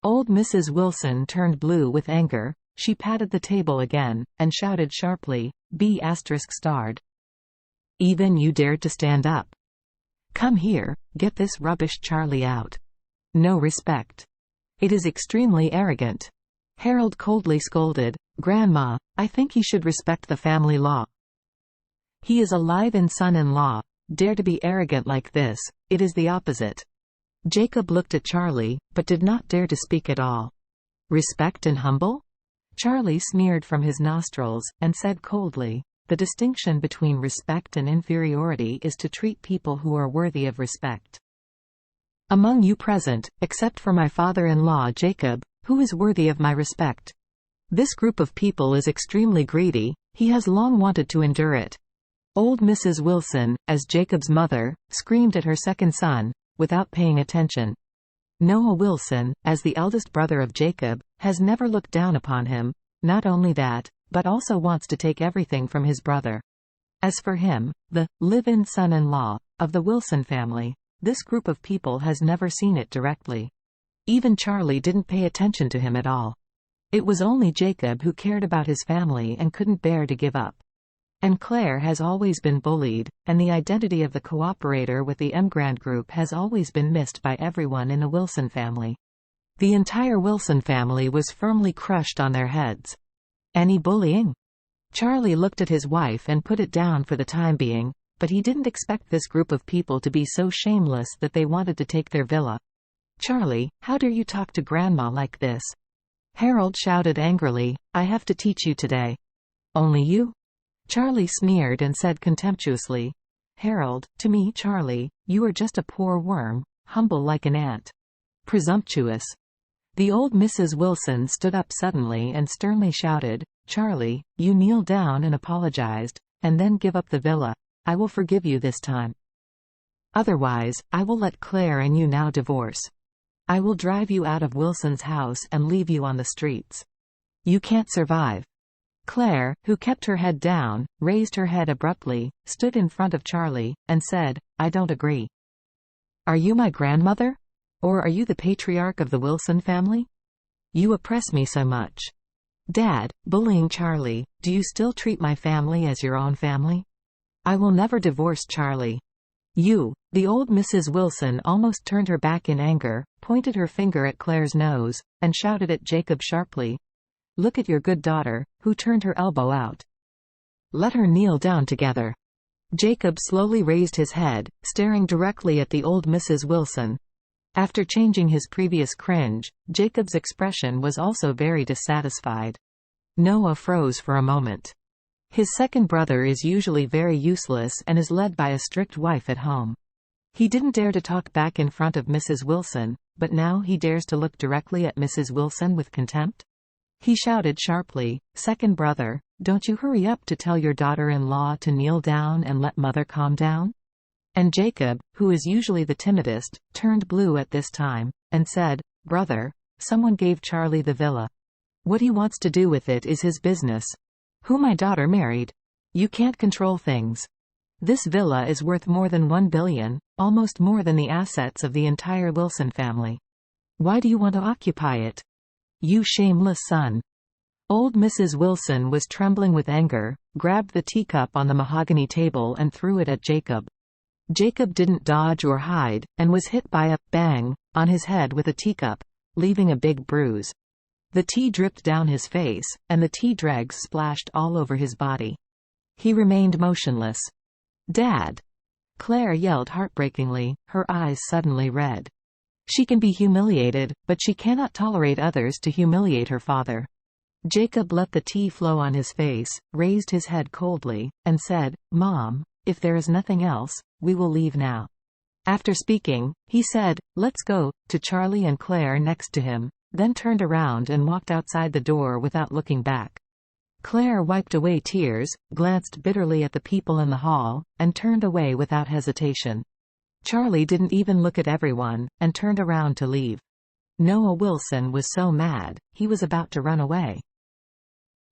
Old Mrs. Wilson turned blue with anger. She patted the table again, and shouted sharply, "B*****. Even you dared to stand up? Come here, get this rubbish Charlie out. No respect. It is extremely arrogant." Harold coldly scolded, "Grandma, I think you should respect the family law. He is a live-in son-in-law. Dare to be arrogant like this, it is the opposite." Jacob looked at Charlie, but did not dare to speak at all. "Respect and humble?" Charlie sneered from his nostrils, and said coldly, "The distinction between respect and inferiority is to treat people who are worthy of respect. Among you present, except for my father-in-law Jacob, who is worthy of my respect? This group of people is extremely greedy. He has long wanted to endure it." Old Mrs. Wilson, as Jacob's mother, screamed at her second son, without paying attention. Noah Wilson, as the eldest brother of Jacob, has never looked down upon him. Not only that, but also wants to take everything from his brother. As for him, the live-in son-in-law of the Wilson family, this group of people has never seen it directly. Even Charlie didn't pay attention to him at all. It was only Jacob who cared about his family and couldn't bear to give up. And Claire has always been bullied, and the identity of the cooperator with the Emgrand group has always been missed by everyone in the Wilson family. The entire Wilson family was firmly crushed on their heads. Any bullying? Charlie looked at his wife and put it down for the time being, but he didn't expect this group of people to be so shameless that they wanted to take their villa. "Charlie, how dare you talk to Grandma like this?" Harold shouted angrily, "I have to teach you today." "Only you?" Charlie sneered and said contemptuously. "Harold, to me Charlie, you are just a poor worm, humble like an ant. Presumptuous." The old Mrs. Wilson stood up suddenly and sternly shouted, "Charlie, you kneel down and apologized, and then give up the villa. I will forgive you this time. Otherwise, I will let Claire and you now divorce. I will drive you out of Wilson's house and leave you on the streets. You can't survive." Claire, who kept her head down, raised her head abruptly, stood in front of Charlie, and said, "I don't agree. Are you my grandmother? Or are you the patriarch of the Wilson family? You oppress me so much. Dad," bullying Charlie, "do you still treat my family as your own family? I will never divorce Charlie. You." The old Mrs. Wilson almost turned her back in anger, pointed her finger at Claire's nose, and shouted at Jacob sharply, "Look at your good daughter, who turned her elbow out. Let her kneel down together." Jacob slowly raised his head, staring directly at the old Mrs. Wilson. After changing his previous cringe, Jacob's expression was also very dissatisfied. Noah froze for a moment. His second brother is usually very useless and is led by a strict wife at home. He didn't dare to talk back in front of Mrs. Wilson, but now he dares to look directly at Mrs. Wilson with contempt. He shouted sharply, "Second brother, don't you hurry up to tell your daughter-in-law to kneel down and let mother calm down?" And Jacob, who is usually the timidest, turned blue at this time, and said, "Brother, someone gave Charlie the villa. What he wants to do with it is his business. Who my daughter married. You can't control things. This villa is worth more than $1 billion, almost more than the assets of the entire Wilson family. Why do you want to occupy it? You shameless son." Old Mrs. Wilson was trembling with anger, grabbed the teacup on the mahogany table and threw it at Jacob. Jacob didn't dodge or hide, and was hit by a bang on his head with a teacup, leaving a big bruise. The tea dripped down his face, and the tea dregs splashed all over his body. He remained motionless. "Dad!" Claire yelled heartbreakingly, her eyes suddenly red. She can be humiliated, but she cannot tolerate others to humiliate her father. Jacob let the tea flow on his face, raised his head coldly, and said, "Mom, if there is nothing else, we will leave now." After speaking, he said, "Let's go," to Charlie and Claire next to him, then turned around and walked outside the door without looking back. Claire wiped away tears, glanced bitterly at the people in the hall, and turned away without hesitation. Charlie didn't even look at everyone, and turned around to leave. Noah Wilson was so mad, he was about to run away.